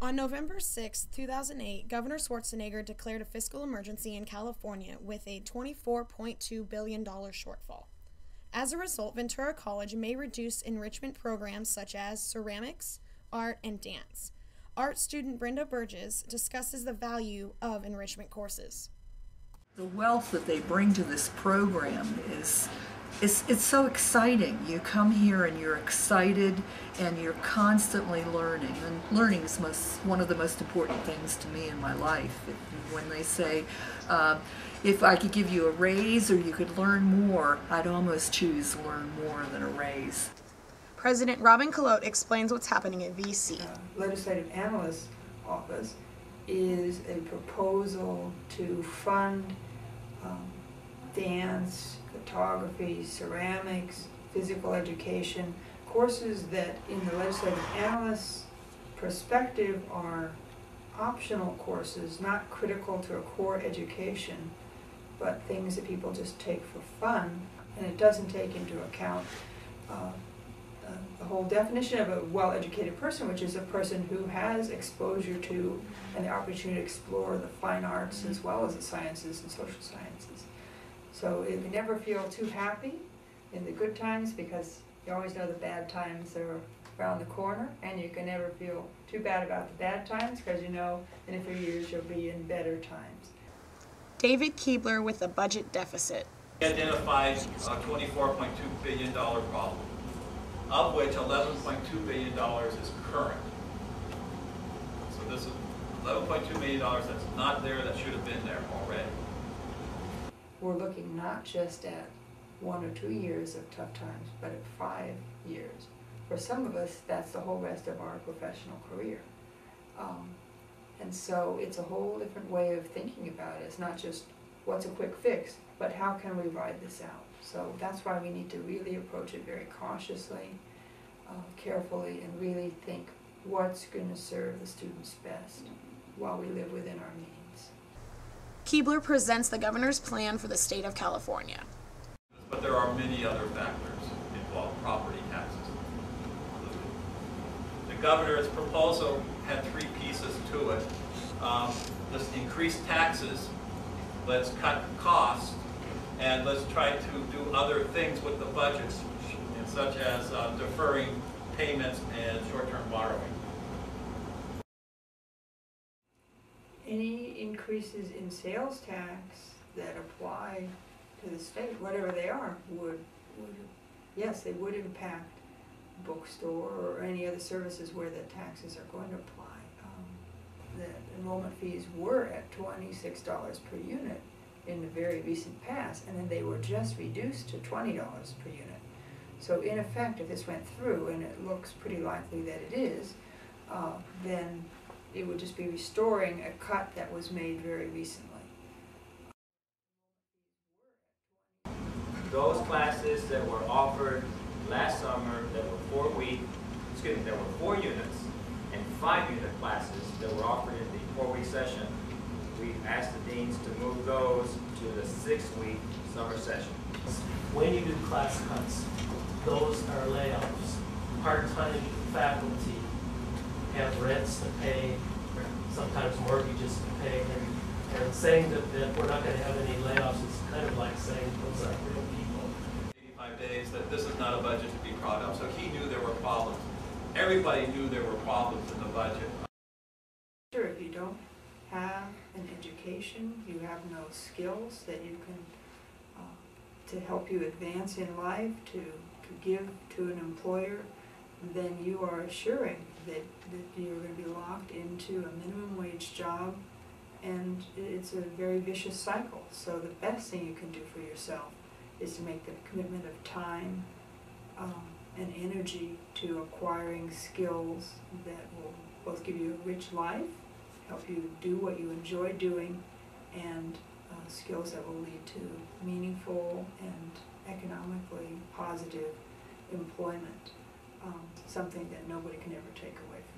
On November 6, 2008, Governor Schwarzenegger declared a fiscal emergency in California with a $24.2 billion shortfall. As a result, Ventura College may reduce enrichment programs such as ceramics, art, and dance. Art student Brenda discusses the value of enrichment courses. The wealth that they bring to this program is it's so exciting. You come here and you're excited and you're constantly learning. And learning is one of the most important things to me in my life. When they say, if I could give you a raise or you could learn more, I'd almost choose learn more than a raise. President Robin Calote explains what's happening at VC. Legislative Analyst's Office is a proposal to fund dance, photography, ceramics, physical education, courses that in the legislative analyst's perspective are optional courses, not critical to a core education, but things that people just take for fun, and it doesn't take into account the whole definition of a well-educated person, which is a person who has exposure to and the opportunity to explore the fine arts as well as the sciences and social sciences. So you never feel too happy in the good times because you always know the bad times are around the corner, and you can never feel too bad about the bad times because you know in a few years you'll be in better times. David Keebler with a budget deficit. He identified a $24.2 billion problem, of which $11.2 billion is current. So this is $11.2 million that's not there that should have been there already. We're looking not just at 1 or 2 years of tough times, but at 5 years. For some of us, that's the whole rest of our professional career. And so it's a whole different way of thinking about it. It's not just what's a quick fix, but how can we ride this out? So that's why we need to really approach it very cautiously, carefully, and really think what's going to serve the students best while we live within our means. Keebler presents the governor's plan for the state of California. But there are many other factors involved, property taxes. The governor's proposal had 3 pieces to it. Let's increase taxes, let's cut costs, and let's try to do other things with the budgets, such as deferring payments and short-term borrowing. Any increases in sales tax that apply to the state, whatever they are, yes, they would impact bookstore or any other services where the taxes are going to apply. The enrollment fees were at $26 per unit in the very recent past, and then they were just reduced to $20 per unit. So in effect, if this went through, and it looks pretty likely that it is, then it would just be restoring a cut that was made very recently. Those classes that were offered last summer that were 4 units and 5-unit classes that were offered in the 4-week session, we asked the deans to move those to the 6-week summer session. When you do class cuts, those are layoffs. Part-time faculty have rents to pay, sometimes mortgages to pay, and saying that we're not going to have any layoffs is kind of like saying those aren't real people. 85 days, that this is not a budget to be proud of. So he knew there were problems. Everybody knew there were problems in the budget. Sure, if you don't have an education, you have no skills that you can, to help you advance in life, to give to an employer, then you are assuring that you're going to be locked into a minimum wage job, and it's a very vicious cycle. So the best thing you can do for yourself is to make the commitment of time and energy to acquiring skills that will both give you a rich life, help you do what you enjoy doing, and skills that will lead to meaningful and economically positive employment, something that nobody can ever take away from you.